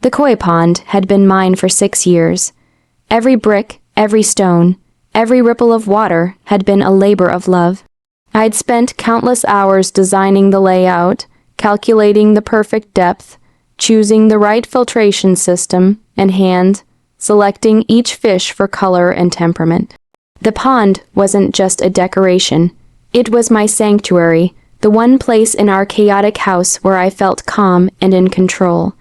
The koi pond had been mine for 6 years. Every brick, every stone, every ripple of water had been a labor of love. I'd spent countless hours designing the layout, calculating the perfect depth, choosing the right filtration system, and selecting each fish for color and temperament. The pond wasn't just a decoration. It was my sanctuary, the one place in our chaotic house where I felt calm and in control.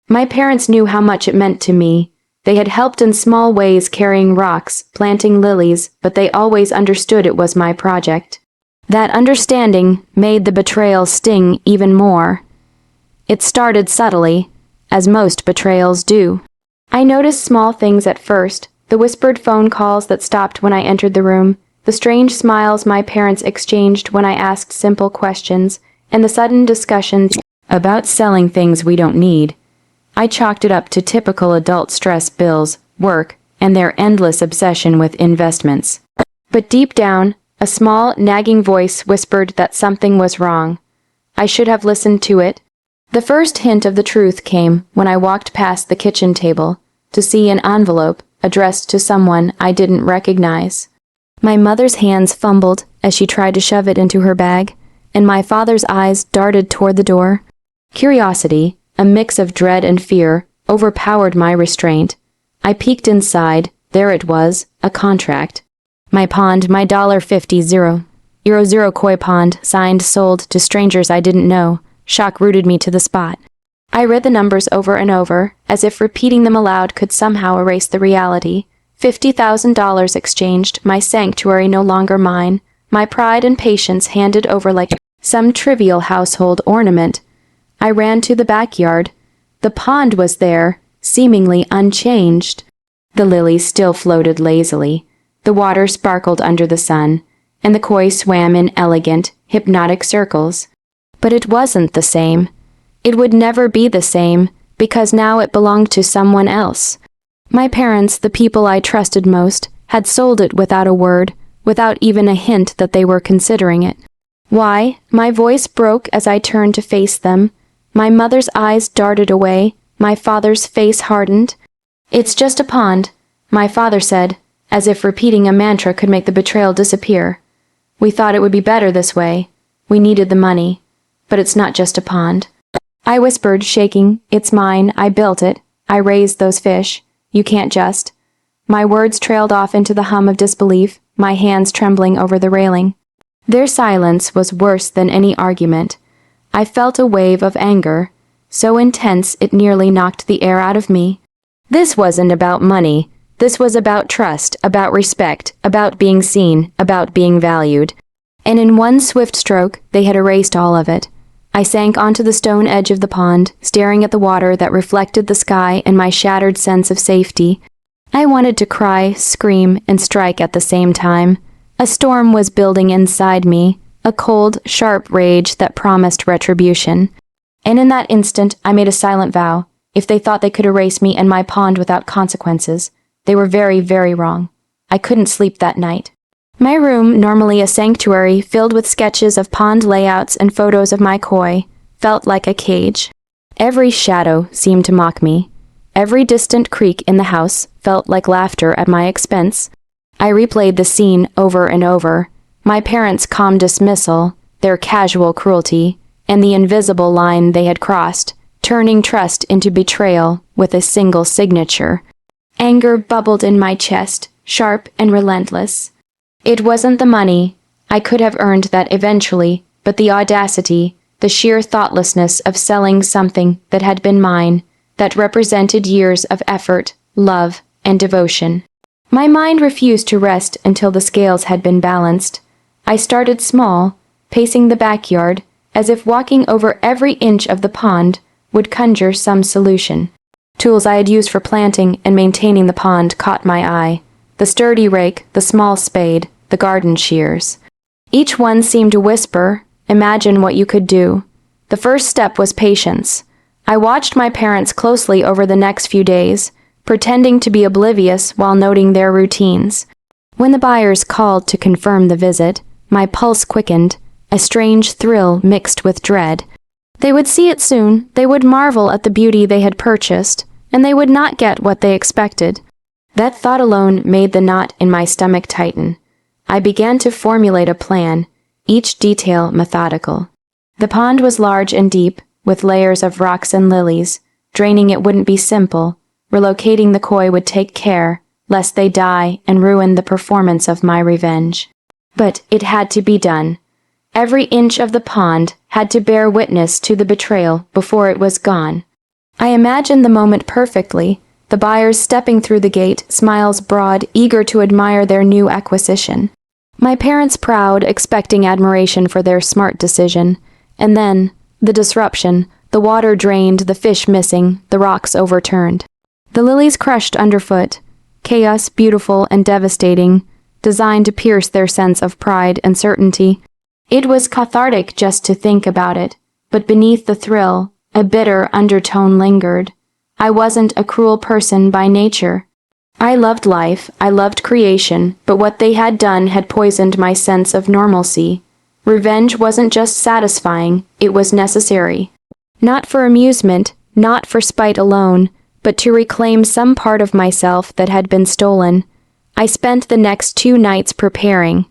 My parents knew how much it meant to me. They had helped in small ways carrying rocks, planting lilies, but they always understood it was my project. That understanding made the betrayal sting even more. It started subtly, as most betrayals do. I noticed small things at first, the whispered phone calls that stopped when I entered the room, the strange smiles my parents exchanged when I asked simple questions, and the sudden discussions about selling things we don't need. I chalked it up to typical adult stress, bills, work, and their endless obsession with investments. But deep down, a small, nagging voice whispered that something was wrong. I should have listened to it. The first hint of the truth came when I walked past the kitchen table to see an envelope addressed to someone I didn't recognize. My mother's hands fumbled as she tried to shove it into her bag, and my father's eyes darted toward the door. Curiosity, a mix of dread and fear, overpowered my restraint. I peeked inside. There it was, a contract. My pond, my $50,000 koi pond, signed, sold to strangers I didn't know. Shock rooted me to the spot. I read the numbers over and over, as if repeating them aloud could somehow erase the reality. $50,000 exchanged, my sanctuary no longer mine, my pride and patience handed over like some trivial household ornament. I ran to the backyard. The pond was there, seemingly unchanged. The lilies still floated lazily. The water sparkled under the sun, and the koi swam in elegant, hypnotic circles. But it wasn't the same. It would never be the same, because now it belonged to someone else. My parents, the people I trusted most, had sold it without a word, without even a hint that they were considering it. Why? My voice broke as I turned to face them. My mother's eyes darted away. My father's face hardened. "It's just a pond," my father said, as if repeating a mantra could make the betrayal disappear. "We thought it would be better this way. We needed the money. But it's not just a pond." I whispered, shaking, "It's mine. I built it. I raised those fish. You can't just." My words trailed off into the hum of disbelief, my hands trembling over the railing. Their silence was worse than any argument. I felt a wave of anger, so intense it nearly knocked the air out of me. This wasn't about money. This was about trust, about respect, about being seen, about being valued. And in one swift stroke, they had erased all of it. I sank onto the stone edge of the pond, staring at the water that reflected the sky and my shattered sense of safety. I wanted to cry, scream, and strike at the same time. A storm was building inside me, a cold, sharp rage that promised retribution. And in that instant, I made a silent vow. If they thought they could erase me and my pond without consequences, they were very, very wrong. I couldn't sleep that night. My room, normally a sanctuary filled with sketches of pond layouts and photos of my koi, felt like a cage. Every shadow seemed to mock me. Every distant creak in the house felt like laughter at my expense. I replayed the scene over and over. My parents' calm dismissal, their casual cruelty, and the invisible line they had crossed, turning trust into betrayal with a single signature. Anger bubbled in my chest, sharp and relentless. It wasn't the money. I could have earned that eventually, but the audacity, the sheer thoughtlessness of selling something that had been mine, that represented years of effort, love, and devotion. My mind refused to rest until the scales had been balanced. I started small, pacing the backyard, as if walking over every inch of the pond would conjure some solution. Tools I had used for planting and maintaining the pond caught my eye. The sturdy rake, the small spade, the garden shears. Each one seemed to whisper, "Imagine what you could do." The first step was patience. I watched my parents closely over the next few days, pretending to be oblivious while noting their routines. When the buyers called to confirm the visit, my pulse quickened, a strange thrill mixed with dread. They would see it soon. They would marvel at the beauty they had purchased, and they would not get what they expected. That thought alone made the knot in my stomach tighten. I began to formulate a plan, each detail methodical. The pond was large and deep, with layers of rocks and lilies. Draining it wouldn't be simple. Relocating the koi would take care, lest they die and ruin the performance of my revenge. But it had to be done. Every inch of the pond had to bear witness to the betrayal before it was gone. I imagined the moment perfectly, the buyers stepping through the gate, smiles broad, eager to admire their new acquisition. My parents proud, expecting admiration for their smart decision. And then, the disruption, the water drained, the fish missing, the rocks overturned. The lilies crushed underfoot. Chaos beautiful and devastating, designed to pierce their sense of pride and certainty. It was cathartic just to think about it, but beneath the thrill, a bitter undertone lingered. I wasn't a cruel person by nature. I loved life, I loved creation, but what they had done had poisoned my sense of normalcy. Revenge wasn't just satisfying, it was necessary. Not for amusement, not for spite alone, but to reclaim some part of myself that had been stolen. I spent the next 2 nights preparing.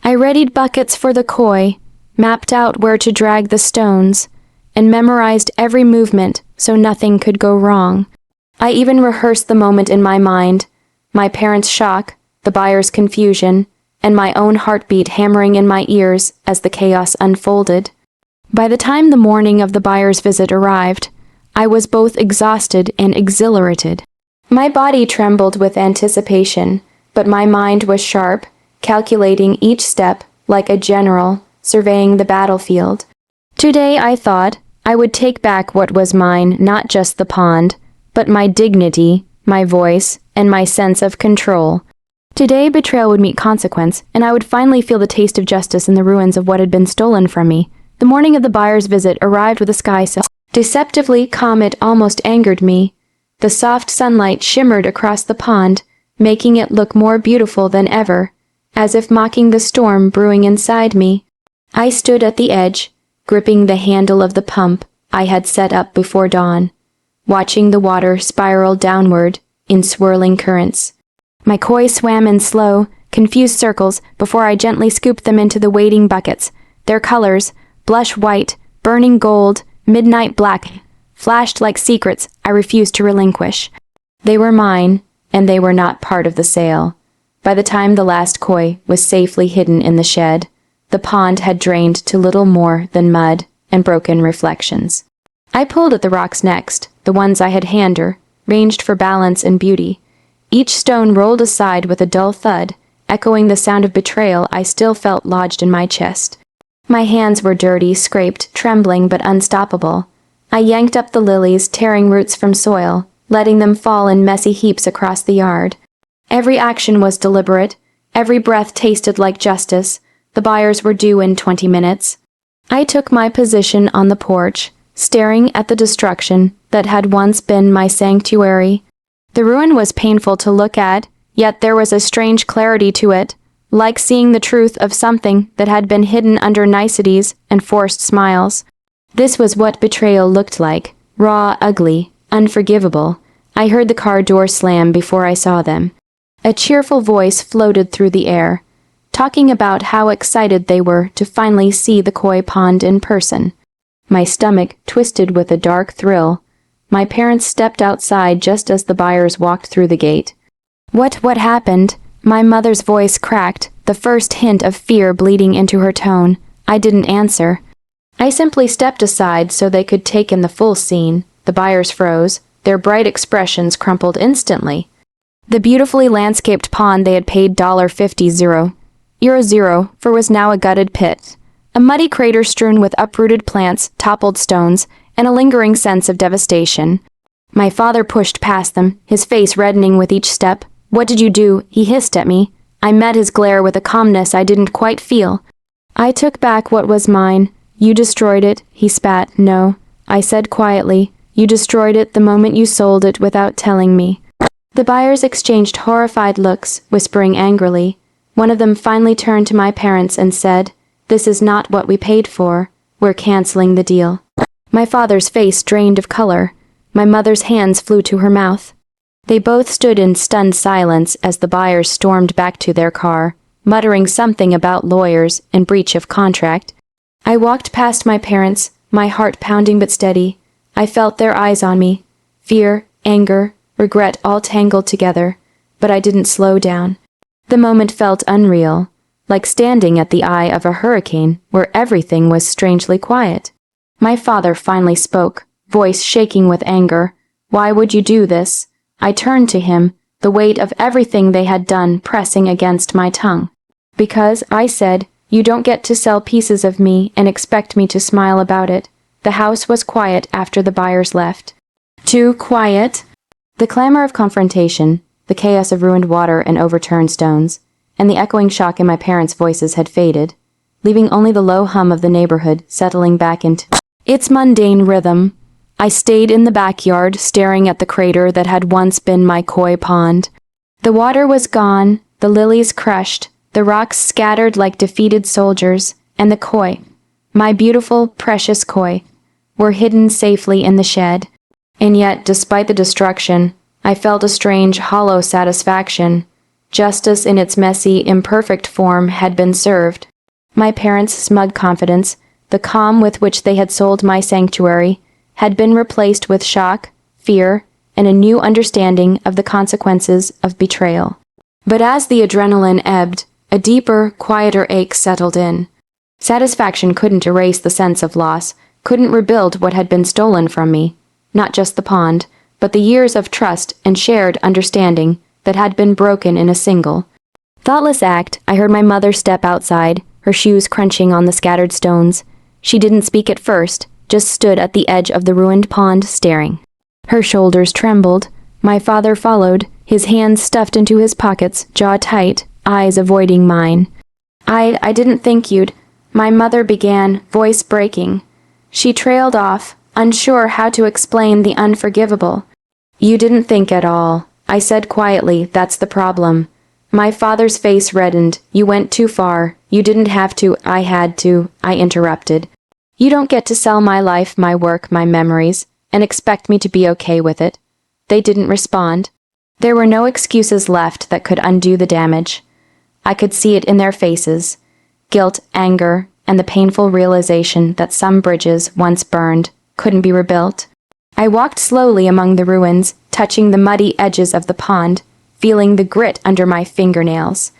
I readied buckets for the koi, mapped out where to drag the stones, and memorized every movement so nothing could go wrong. I even rehearsed the moment in my mind, my parents' shock, the buyer's confusion, and my own heartbeat hammering in my ears as the chaos unfolded. By the time the morning of the buyer's visit arrived, I was both exhausted and exhilarated. My body trembled with anticipation, but my mind was sharp, calculating each step like a general surveying the battlefield. Today, I thought, I would take back what was mine, not just the pond, but my dignity, my voice, and my sense of control. Today, betrayal would meet consequence, and I would finally feel the taste of justice in the ruins of what had been stolen from me. The morning of the buyer's visit arrived with a sky so deceptively calm it almost angered me. The soft sunlight shimmered across the pond, making it look more beautiful than ever, as if mocking the storm brewing inside me. I stood at the edge, gripping the handle of the pump I had set up before dawn, watching the water spiral downward in swirling currents. My koi swam in slow, confused circles before I gently scooped them into the waiting buckets. Their colors, blush white, burning gold, midnight black, flashed like secrets I refused to relinquish. They were mine, and they were not part of the sale. By the time the last koi was safely hidden in the shed, the pond had drained to little more than mud and broken reflections. I pulled at the rocks next, the ones I had handed her, ranged for balance and beauty. Each stone rolled aside with a dull thud, echoing the sound of betrayal I still felt lodged in my chest. My hands were dirty, scraped, trembling but unstoppable. I yanked up the lilies, tearing roots from soil, letting them fall in messy heaps across the yard. Every action was deliberate, every breath tasted like justice. The buyers were due in 20 minutes. I took my position on the porch, staring at the destruction that had once been my sanctuary. The ruin was painful to look at, yet there was a strange clarity to it, like seeing the truth of something that had been hidden under niceties and forced smiles. This was what betrayal looked like, raw, ugly, unforgivable. I heard the car door slam before I saw them. A cheerful voice floated through the air, talking about how excited they were to finally see the koi pond in person. My stomach twisted with a dark thrill. My parents stepped outside just as the buyers walked through the gate. What happened? My mother's voice cracked, the first hint of fear bleeding into her tone. I didn't answer. I simply stepped aside so they could take in the full scene. The buyers froze, their bright expressions crumpled instantly. The beautifully landscaped pond they had paid $50 for was now a gutted pit. A muddy crater strewn with uprooted plants, toppled stones, and a lingering sense of devastation. My father pushed past them, his face reddening with each step. "What did you do?" he hissed at me. I met his glare with a calmness I didn't quite feel. "I took back what was mine. You destroyed it," he spat. "No," I said quietly. "You destroyed it the moment you sold it without telling me." The buyers exchanged horrified looks, whispering angrily. One of them finally turned to my parents and said, "This is not what we paid for. We're canceling the deal." My father's face drained of color. My mother's hands flew to her mouth. They both stood in stunned silence as the buyers stormed back to their car, muttering something about lawyers and breach of contract. I walked past my parents, my heart pounding but steady. I felt their eyes on me. Fear, anger, regret all tangled together, but I didn't slow down. The moment felt unreal, like standing at the eye of a hurricane where everything was strangely quiet. My father finally spoke, voice shaking with anger. "Why would you do this?" I turned to him, the weight of everything they had done pressing against my tongue. "Because," I said, "you don't get to sell pieces of me and expect me to smile about it." The house was quiet after the buyers left. Too quiet. The clamor of confrontation, the chaos of ruined water and overturned stones, and the echoing shock in my parents' voices had faded, leaving only the low hum of the neighborhood settling back into its mundane rhythm. I stayed in the backyard, staring at the crater that had once been my koi pond. The water was gone, the lilies crushed, the rocks scattered like defeated soldiers, and the koi, my beautiful, precious koi, were hidden safely in the shed. And yet, despite the destruction, I felt a strange, hollow satisfaction. Justice in its messy, imperfect form had been served. My parents' smug confidence, the calm with which they had sold my sanctuary, had been replaced with shock, fear, and a new understanding of the consequences of betrayal. But as the adrenaline ebbed, a deeper, quieter ache settled in. Satisfaction couldn't erase the sense of loss, couldn't rebuild what had been stolen from me. Not just the pond, but the years of trust and shared understanding that had been broken in a single, thoughtless act. I heard my mother step outside, her shoes crunching on the scattered stones. She didn't speak at first, just stood at the edge of the ruined pond staring. Her shoulders trembled. My father followed, his hands stuffed into his pockets, jaw tight, eyes avoiding mine. I didn't think you'd," my mother began, voice breaking. She trailed off, unsure how to explain the unforgivable. "You didn't think at all," I said quietly. "That's the problem." My father's face reddened. "You went too far. You didn't have to." "I had to," I interrupted. "You don't get to sell my life, my work, my memories, and expect me to be okay with it." They didn't respond. There were no excuses left that could undo the damage. I could see it in their faces. Guilt, anger, and the painful realization that some bridges, once burned, couldn't be rebuilt. I walked slowly among the ruins, touching the muddy edges of the pond, feeling the grit under my fingernails.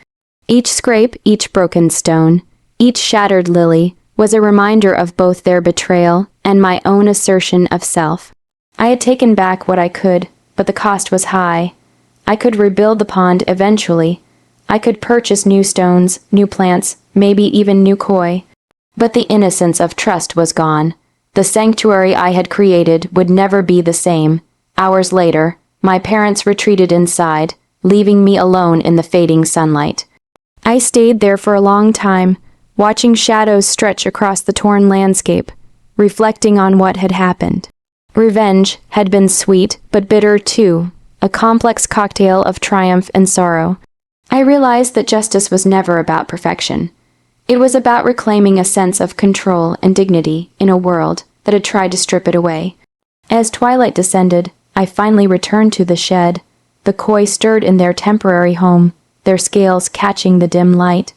Each scrape, each broken stone, each shattered lily, was a reminder of both their betrayal and my own assertion of self. I had taken back what I could, but the cost was high. I could rebuild the pond eventually. I could purchase new stones, new plants, maybe even new koi. But the innocence of trust was gone. The sanctuary I had created would never be the same. Hours later, my parents retreated inside, leaving me alone in the fading sunlight. I stayed there for a long time, watching shadows stretch across the torn landscape, reflecting on what had happened. Revenge had been sweet, but bitter too, a complex cocktail of triumph and sorrow. I realized that justice was never about perfection. It was about reclaiming a sense of control and dignity in a world that had tried to strip it away. As twilight descended, I finally returned to the shed. The koi stirred in their temporary home, their scales catching the dim light.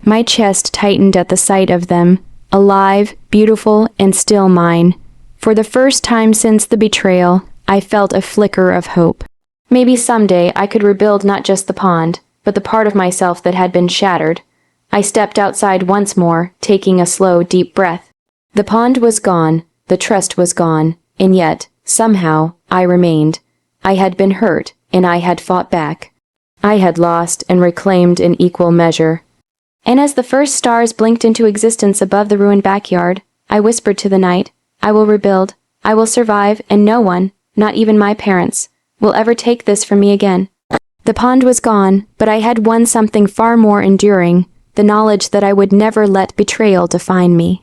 My chest tightened at the sight of them, alive, beautiful, and still mine. For the first time since the betrayal, I felt a flicker of hope. Maybe someday I could rebuild not just the pond, but the part of myself that had been shattered. I stepped outside once more, taking a slow, deep breath. The pond was gone, the trust was gone, and yet, somehow, I remained. I had been hurt, and I had fought back. I had lost and reclaimed in equal measure. And as the first stars blinked into existence above the ruined backyard, I whispered to the night, "I will rebuild, I will survive, and no one, not even my parents, will ever take this from me again." The pond was gone, but I had won something far more enduring, the knowledge that I would never let betrayal define me.